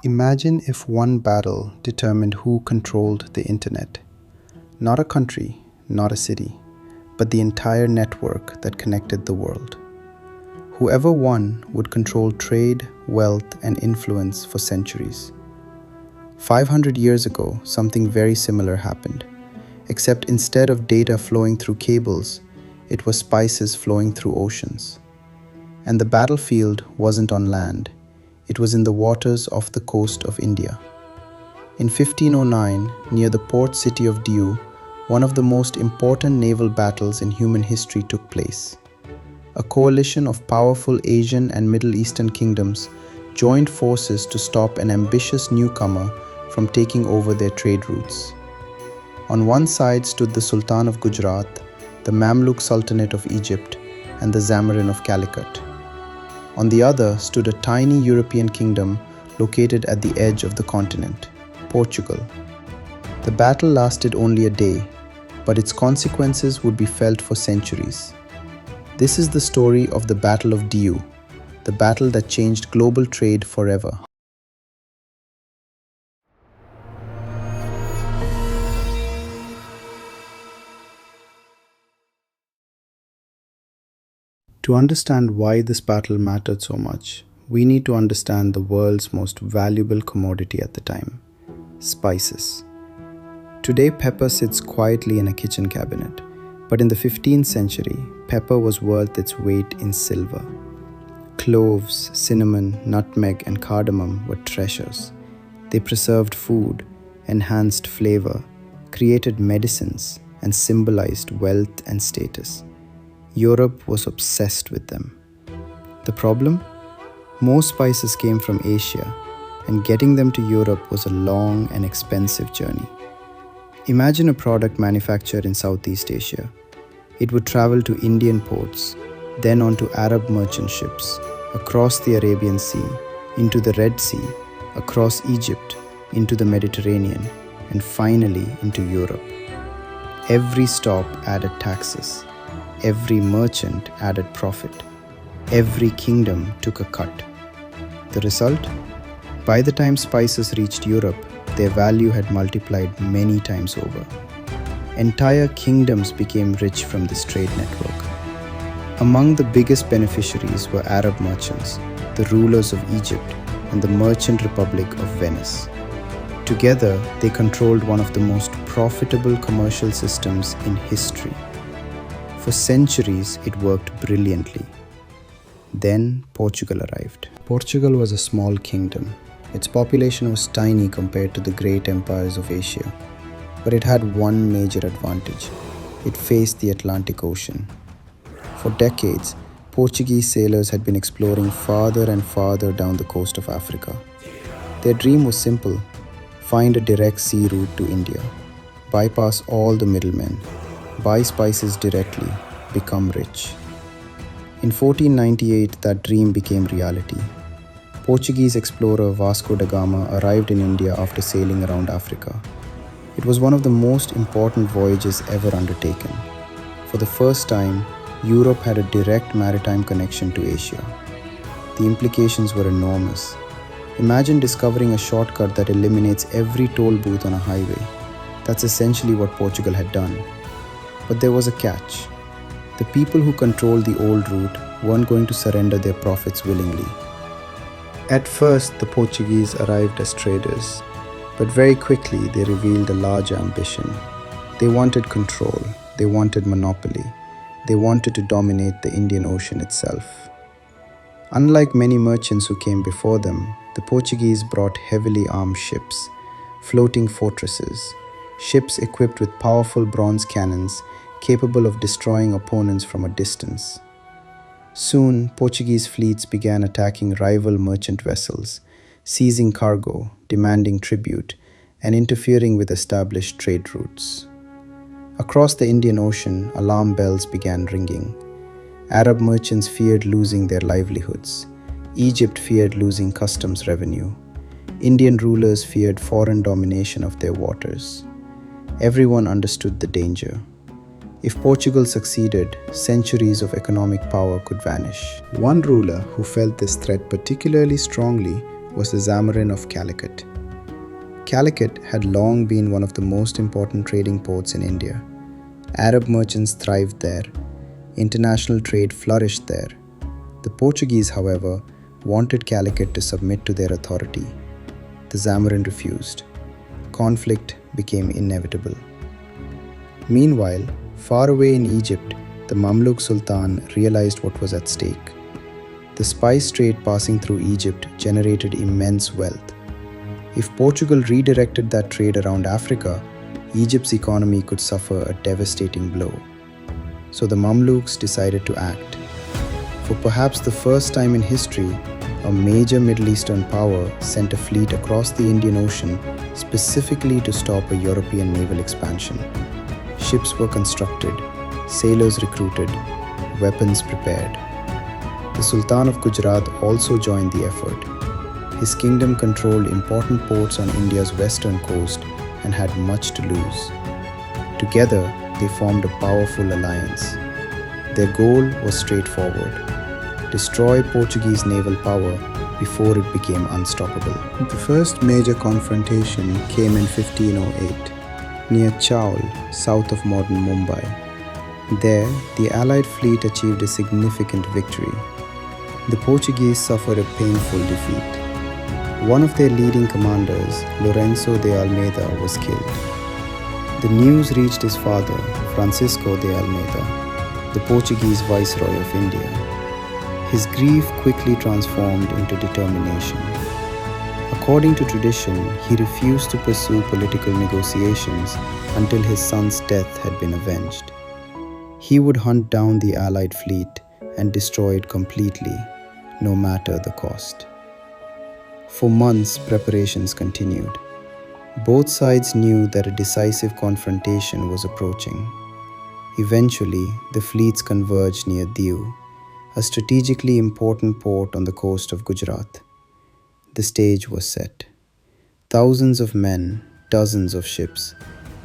Imagine if one battle determined who controlled the internet. Not a country, not a city, but the entire network that connected the world. Whoever won would control trade, wealth, and influence for centuries. 500 years ago, something very similar happened, except instead of data flowing through cables, it was spices flowing through oceans. And the battlefield wasn't on land, it was in the waters off the coast of India. In 1509, near the port city of Diu, one of the most important naval battles in human history took place. A coalition of powerful Asian and Middle Eastern kingdoms joined forces to stop an ambitious newcomer from taking over their trade routes. On one side stood the Sultan of Gujarat, the Mamluk Sultanate of Egypt, and the Zamorin of Calicut. On the other stood a tiny European kingdom located at the edge of the continent, Portugal. The battle lasted only a day, but its consequences would be felt for centuries. This is the story of the Battle of Diu, the battle that changed global trade forever. To understand why this battle mattered so much, we need to understand the world's most valuable commodity at the time: spices. Today, pepper sits quietly in a kitchen cabinet, but in the 15th century, pepper was worth its weight in silver. Cloves, cinnamon, nutmeg, and cardamom were treasures. They preserved food, enhanced flavor, created medicines, and symbolized wealth and status. Europe was obsessed with them. The problem? Most spices came from Asia, and getting them to Europe was a long and expensive journey. Imagine a product manufactured in Southeast Asia. It would travel to Indian ports, then onto Arab merchant ships, across the Arabian Sea, into the Red Sea, across Egypt, into the Mediterranean, and finally into Europe. Every stop added taxes. Every merchant added profit. Every kingdom took a cut. The result? By the time spices reached Europe, their value had multiplied many times over. Entire kingdoms became rich from this trade network. Among the biggest beneficiaries were Arab merchants, the rulers of Egypt, and the Merchant Republic of Venice. Together, they controlled one of the most profitable commercial systems in history. For centuries, it worked brilliantly. Then Portugal arrived. Portugal was a small kingdom. Its population was tiny compared to the great empires of Asia. But it had one major advantage. It faced the Atlantic Ocean. For decades, Portuguese sailors had been exploring farther and farther down the coast of Africa. Their dream was simple: find a direct sea route to India, bypass all the middlemen, buy spices directly, become rich. In 1498, that dream became reality. Portuguese explorer Vasco da Gama arrived in India after sailing around Africa. It was one of the most important voyages ever undertaken. For the first time, Europe had a direct maritime connection to Asia. The implications were enormous. Imagine discovering a shortcut that eliminates every toll booth on a highway. That's essentially what Portugal had done. But there was a catch. The people who controlled the old route weren't going to surrender their profits willingly. At first, the Portuguese arrived as traders, but very quickly they revealed a large ambition. They wanted control, they wanted monopoly, they wanted to dominate the Indian Ocean itself. Unlike many merchants who came before them, the Portuguese brought heavily armed ships, floating fortresses, ships equipped with powerful bronze cannons capable of destroying opponents from a distance. Soon, Portuguese fleets began attacking rival merchant vessels, seizing cargo, demanding tribute, and interfering with established trade routes. Across the Indian Ocean, alarm bells began ringing. Arab merchants feared losing their livelihoods. Egypt feared losing customs revenue. Indian rulers feared foreign domination of their waters. Everyone understood the danger. If Portugal succeeded, centuries of economic power could vanish. One ruler who felt this threat particularly strongly was the Zamorin of Calicut. Calicut had long been one of the most important trading ports in India. Arab merchants thrived there. International trade flourished there. The Portuguese, however, wanted Calicut to submit to their authority. The Zamorin refused. Conflict became inevitable. Meanwhile, far away in Egypt, the Mamluk Sultan realized what was at stake. The spice trade passing through Egypt generated immense wealth. If Portugal redirected that trade around Africa, Egypt's economy could suffer a devastating blow. So the Mamluks decided to act. For perhaps the first time in history, a major Middle Eastern power sent a fleet across the Indian Ocean specifically to stop a European naval expansion. Ships were constructed, sailors recruited, weapons prepared. The Sultan of Gujarat also joined the effort. His kingdom controlled important ports on India's western coast and had much to lose. Together, they formed a powerful alliance. Their goal was straightforward: destroy Portuguese naval power before it became unstoppable. The first major confrontation came in 1508, near Chaul, south of modern Mumbai. There, the Allied fleet achieved a significant victory. The Portuguese suffered a painful defeat. One of their leading commanders, Lourenço de Almeida, was killed. The news reached his father, Francisco de Almeida, the Portuguese Viceroy of India. His grief quickly transformed into determination. According to tradition, he refused to pursue political negotiations until his son's death had been avenged. He would hunt down the Allied fleet and destroy it completely, no matter the cost. For months, preparations continued. Both sides knew that a decisive confrontation was approaching. Eventually, the fleets converged near Diu, a strategically important port on the coast of Gujarat. The stage was set. Thousands of men, dozens of ships,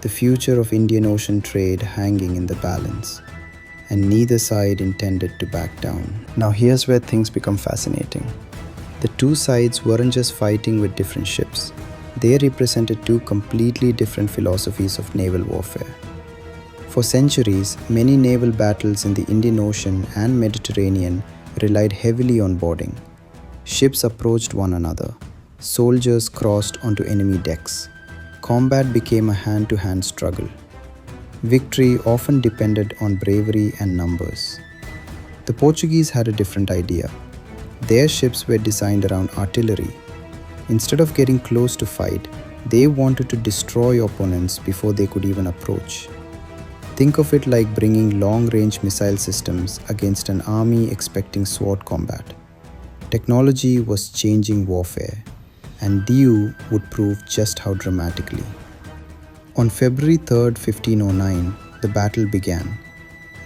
the future of Indian Ocean trade hanging in the balance, and neither side intended to back down. Now here's where things become fascinating. The two sides weren't just fighting with different ships. They represented two completely different philosophies of naval warfare. For centuries, many naval battles in the Indian Ocean and Mediterranean relied heavily on boarding. Ships approached one another. Soldiers crossed onto enemy decks. Combat became a hand-to-hand struggle. Victory often depended on bravery and numbers. The Portuguese had a different idea. Their ships were designed around artillery. Instead of getting close to fight, they wanted to destroy opponents before they could even approach. Think of it like bringing long-range missile systems against an army expecting sword combat. Technology was changing warfare, and Diu would prove just how dramatically. On February 3, 1509, the battle began.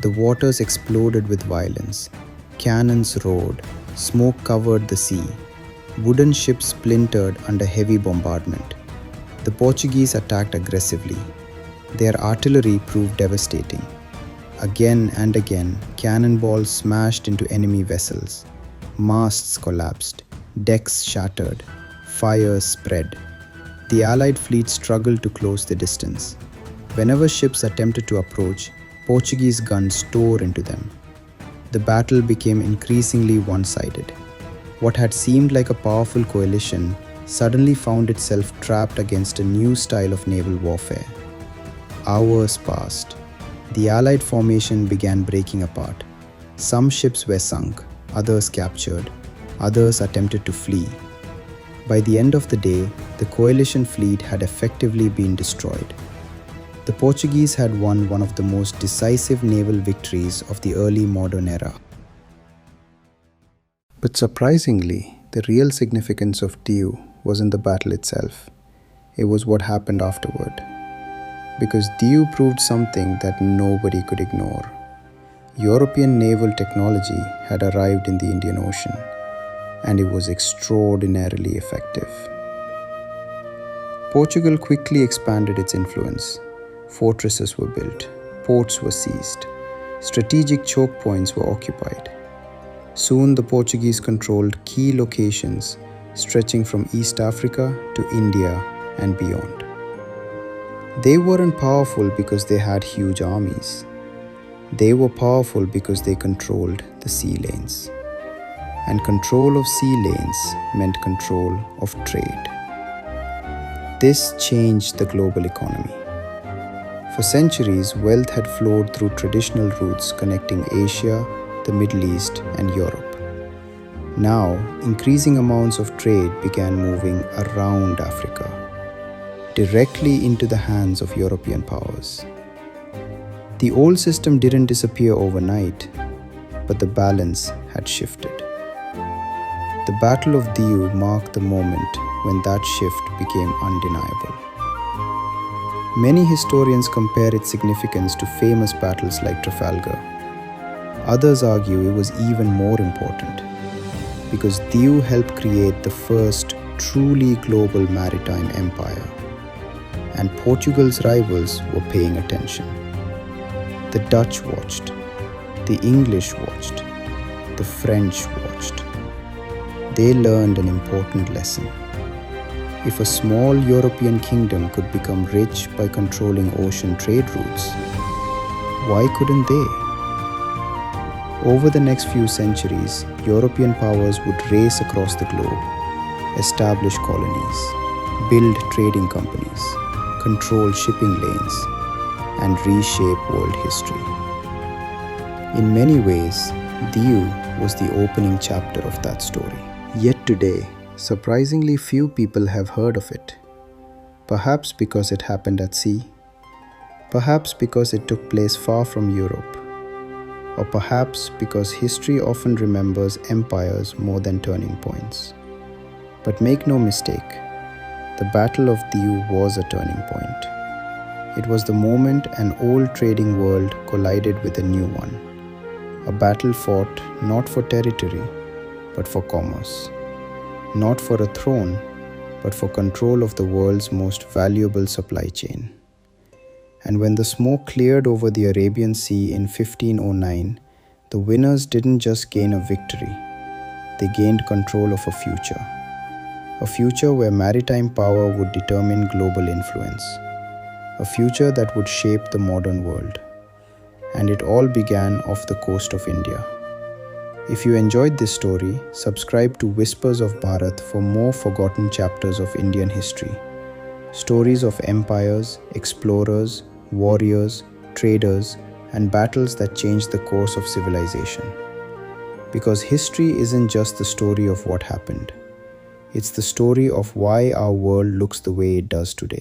The waters exploded with violence. Cannons roared. Smoke covered the sea. Wooden ships splintered under heavy bombardment. The Portuguese attacked aggressively. Their artillery proved devastating. Again and again, cannonballs smashed into enemy vessels. Masts collapsed. Decks shattered. Fires spread. The Allied fleet struggled to close the distance. Whenever ships attempted to approach, Portuguese guns tore into them. The battle became increasingly one-sided. What had seemed like a powerful coalition suddenly found itself trapped against a new style of naval warfare. Hours passed. The Allied formation began breaking apart. Some ships were sunk, others captured, others attempted to flee. By the end of the day, the coalition fleet had effectively been destroyed. The Portuguese had won one of the most decisive naval victories of the early modern era. But surprisingly, the real significance of Diu wasn't the battle itself. It was what happened afterward. Because Diu proved something that nobody could ignore. European naval technology had arrived in the Indian Ocean, and it was extraordinarily effective. Portugal quickly expanded its influence. Fortresses were built, ports were seized, strategic choke points were occupied. Soon the Portuguese controlled key locations stretching from East Africa to India and beyond. They weren't powerful because they had huge armies. They were powerful because they controlled the sea lanes. And control of sea lanes meant control of trade. This changed the global economy. For centuries, wealth had flowed through traditional routes connecting Asia, the Middle East, and Europe. Now, increasing amounts of trade began moving around Africa, directly into the hands of European powers. The old system didn't disappear overnight, but the balance had shifted. The Battle of Diu marked the moment when that shift became undeniable. Many historians compare its significance to famous battles like Trafalgar. Others argue it was even more important because Diu helped create the first truly global maritime empire, and Portugal's rivals were paying attention. The Dutch watched, the English watched, the French watched. They learned an important lesson. If a small European kingdom could become rich by controlling ocean trade routes, why couldn't they? Over the next few centuries, European powers would race across the globe, establish colonies, build trading companies, control shipping lanes, and reshape world history. In many ways, Diu was the opening chapter of that story. Yet today, surprisingly few people have heard of it. Perhaps because it happened at sea, perhaps because it took place far from Europe, or perhaps because history often remembers empires more than turning points. But make no mistake, the Battle of Diu was a turning point. It was the moment an old trading world collided with a new one, a battle fought not for territory, but for commerce. Not for a throne, but for control of the world's most valuable supply chain. And when the smoke cleared over the Arabian Sea in 1509, the winners didn't just gain a victory, they gained control of a future where maritime power would determine global influence, a future that would shape the modern world. And it all began off the coast of India. If you enjoyed this story, subscribe to Whispers of Bharat for more forgotten chapters of Indian history. Stories of empires, explorers, warriors, traders, and battles that changed the course of civilization. Because history isn't just the story of what happened. It's the story of why our world looks the way it does today.